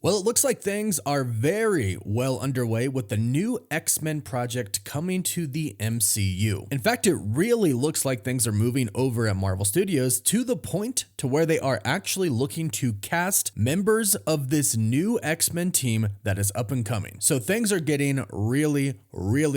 Well, it looks like things are very well underway with the new X-Men project coming to the MCU. In fact, it really looks like things are moving over at Marvel Studios to the point to where they are actually looking to cast members of this new X-Men team that is up and coming. So things are getting really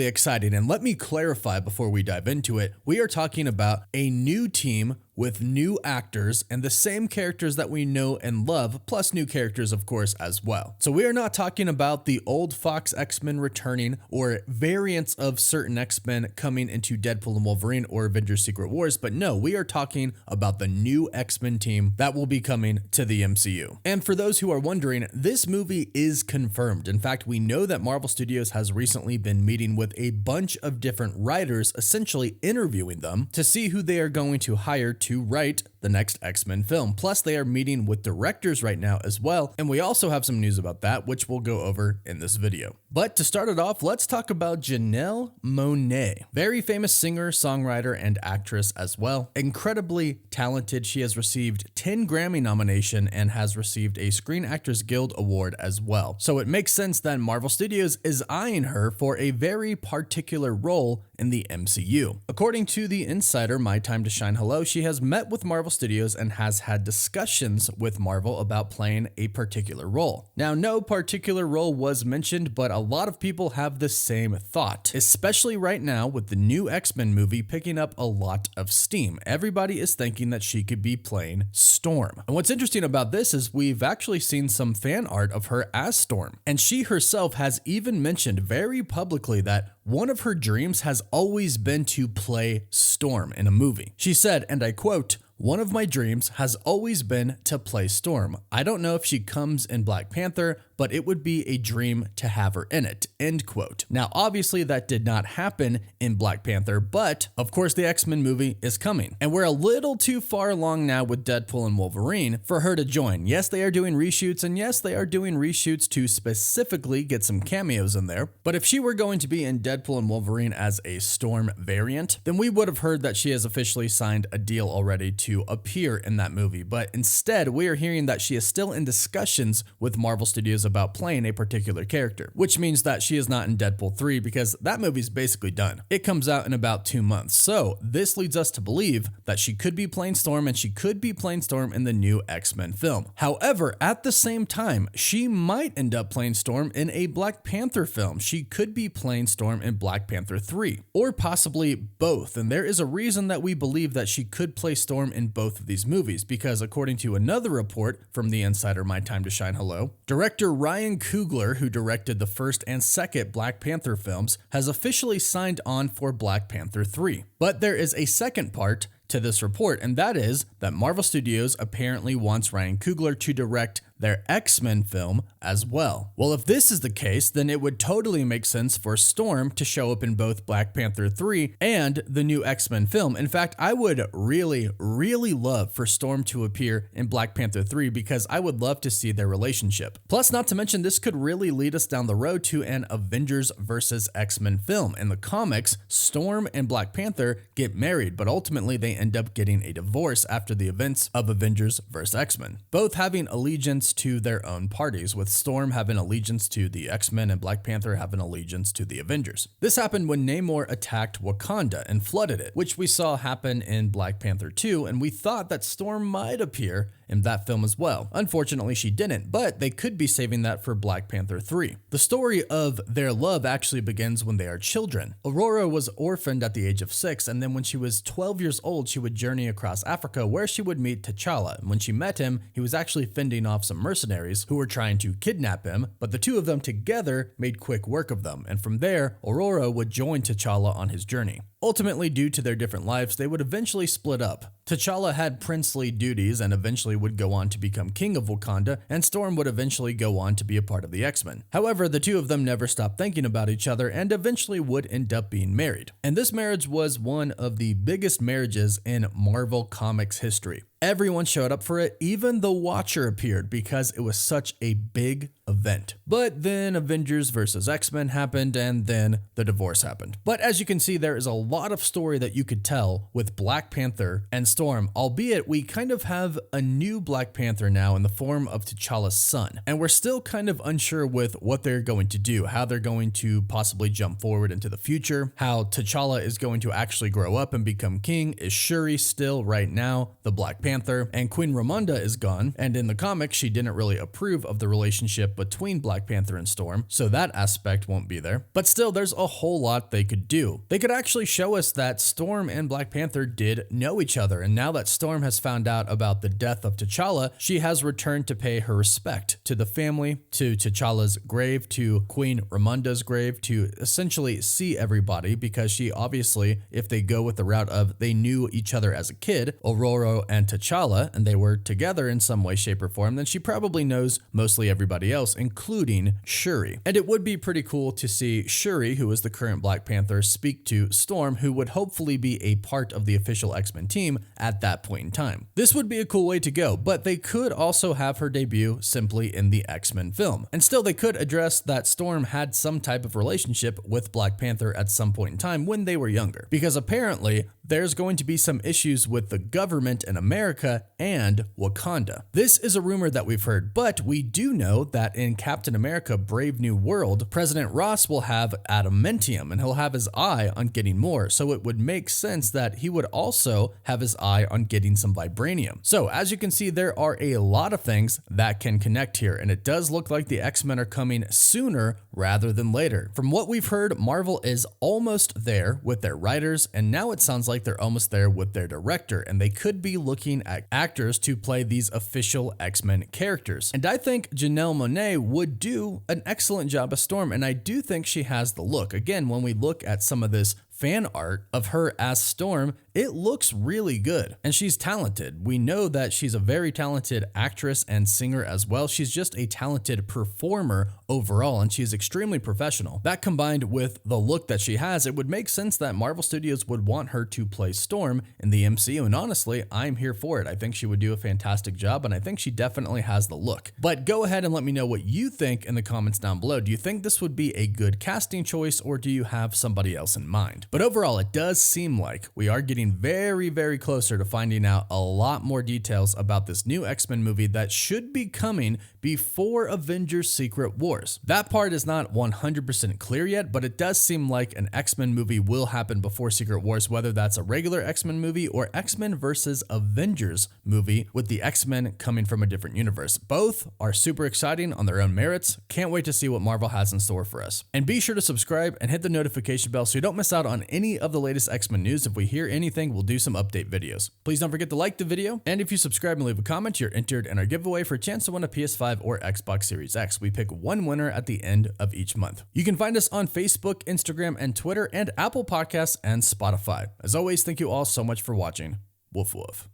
exciting. And let me clarify before we dive into it. We are talking about a new team with new actors and the same characters that we know and love, plus new characters, of course, as well. So we are not talking about the old Fox X-Men returning or variants of certain X-Men coming into Deadpool and Wolverine or Avengers Secret Wars, but no, we are talking about the new X-Men team that will be coming to the MCU. And for those who are wondering, this movie is confirmed. In fact, we know that Marvel Studios has recently been meeting with a bunch of different writers, essentially interviewing them to see who they are going to hire to write the next X-Men film. Plus, they are meeting with directors right now as well, and we also have some news about that, which we'll go over in this video. But to start it off, let's talk about Janelle Monáe. Very famous singer, songwriter, and actress as well. Incredibly talented. She has received 10 Grammy nominations and has received a Screen Actors Guild Award as well. So it makes sense that Marvel Studios is eyeing her for a very particular role in the MCU. According to the insider My Time to Shine Hello, she has met with Marvel Studios and has had discussions with Marvel about playing a particular role. Now, no particular role was mentioned, but a lot of people have the same thought, especially right now with the new X-Men movie picking up a lot of steam. Everybody is thinking that she could be playing Storm. And what's interesting about this is we've actually seen some fan art of her as Storm, and she herself has even mentioned very publicly that one of her dreams has always been to play Storm in a movie. She said, and I quote, "One of my dreams has always been to play Storm. I don't know if she comes in Black Panther, but it would be a dream to have her in it," end quote. Now, obviously that did not happen in Black Panther, but of course the X-Men movie is coming. And we're a little too far along now with Deadpool and Wolverine for her to join. Yes, they are doing reshoots, and yes, they are doing reshoots to specifically get some cameos in there. But if she were going to be in Deadpool and Wolverine as a Storm variant, then we would have heard that she has officially signed a deal already to appear in that movie. But instead, we are hearing that she is still in discussions with Marvel Studios about playing a particular character, which means that she is not in Deadpool 3 because that movie's basically done. It comes out in about 2 months. So this leads us to believe that she could be playing Storm, and she could be playing Storm in the new X-Men film. However, at the same time, she might end up playing Storm in a Black Panther film. She could be playing Storm in Black Panther 3, or possibly both. And there is a reason that we believe that she could play Storm in both of these movies, because according to another report from the insider My Time to Shine Hello, director Ryan Coogler, who directed the first and second Black Panther films, has officially signed on for Black Panther 3. But there is a second part to this report, and that is that Marvel Studios apparently wants Ryan Coogler to direct their X-Men film as well. Well, if this is the case, then it would totally make sense for Storm to show up in both Black Panther 3 and the new X-Men film. In fact, I would really love for Storm to appear in Black Panther 3 because I would love to see their relationship. Plus, not to mention, this could really lead us down the road to an Avengers versus X-Men film. In the comics, Storm and Black Panther get married, but ultimately they end up getting a divorce after the events of Avengers vs. X-Men, both having allegiance to their own parties, with Storm having allegiance to the X-Men and Black Panther having allegiance to the Avengers. This happened when Namor attacked Wakanda and flooded it, which we saw happen in Black Panther 2, and we thought that Storm might appear in that film as well. Unfortunately, she didn't, but they could be saving that for Black Panther 3. The story of their love actually begins when they are children. Aurora was orphaned at the age of 6, and then when she was 12 years old, she would journey across Africa where she would meet T'Challa. And when she met him, he was actually fending off some mercenaries who were trying to kidnap him, but the two of them together made quick work of them. And from there, Aurora would join T'Challa on his journey. Ultimately, due to their different lives, they would eventually split up. T'Challa had princely duties and eventually would go on to become king of Wakanda, and Storm would eventually go on to be a part of the X-Men. However, the two of them never stopped thinking about each other and eventually would end up being married. And this marriage was one of the biggest marriages in Marvel Comics history. Everyone showed up for it, even the Watcher appeared because it was such a big event. event. But then Avengers vs. X-Men happened, and then the divorce happened. But as you can see, there is a lot of story that you could tell with Black Panther and Storm, albeit we kind of have a new Black Panther now in the form of T'Challa's son. And we're still kind of unsure with what they're going to do, how they're going to possibly jump forward into the future, how T'Challa is going to actually grow up and become king. Is Shuri still right now the Black Panther? And Queen Ramonda is gone, and in the comics she didn't really approve of the relationship between Black Panther and Storm, so that aspect won't be there. But still, there's a whole lot they could do. They could actually show us that Storm and Black Panther did know each other, and now that Storm has found out about the death of T'Challa, she has returned to pay her respect to the family, to T'Challa's grave, to Queen Ramonda's grave, to essentially see everybody, because she obviously, if they go with the route of they knew each other as a kid, Ororo and T'Challa, and they were together in some way, shape, or form, then she probably knows mostly everybody else, including Shuri. And it would be pretty cool to see Shuri, who is the current Black Panther, speak to Storm, who would hopefully be a part of the official X-Men team at that point in time. This would be a cool way to go, but they could also have her debut simply in the X-Men film. And still, they could address that Storm had some type of relationship with Black Panther at some point in time when they were younger, because apparently there's going to be some issues with the government in America and Wakanda. This is a rumor that we've heard, but we do know that in Captain America Brave New World, President Ross will have adamantium and he'll have his eye on getting more, so it would make sense that he would also have his eye on getting some vibranium. So as you can see, there are a lot of things that can connect here, and it does look like the X-Men are coming sooner rather than later. From what we've heard, Marvel is almost there with their writers, and now it sounds like they're almost there with their director, and they could be looking at actors to play these official X-Men characters. And I think Janelle Monáe would do an excellent job as Storm, and I do think she has the look. Again, when we look at some of this fan art of her as Storm, it looks really good, and she's talented. We know that she's a very talented actress and singer as well. She's just a talented performer overall, and she's extremely professional. That combined with the look that she has, it would make sense that Marvel Studios would want her to play Storm in the MCU, and honestly, I'm here for it. I think she would do a fantastic job, and I think she definitely has the look. But go ahead and let me know what you think in the comments down below. Do you think this would be a good casting choice, or do you have somebody else in mind? But overall, it does seem like we are getting very, very closer to finding out a lot more details about this new X-Men movie that should be coming before Avengers Secret Wars. That part is not 100% clear yet, but it does seem like an X-Men movie will happen before Secret Wars, whether that's a regular X-Men movie or X-Men versus Avengers movie with the X-Men coming from a different universe. Both are super exciting on their own merits. Can't wait to see what Marvel has in store for us. And be sure to subscribe and hit the notification bell so you don't miss out on any of the latest X-Men news. If we hear anything, we'll do some update videos. Please don't forget to like the video, and if you subscribe and leave a comment, you're entered in our giveaway for a chance to win a PS5 or Xbox Series X. We pick one winner at the end of each month. You can find us on Facebook, Instagram, and Twitter, and Apple Podcasts and Spotify. As always, thank you all so much for watching. Woof woof.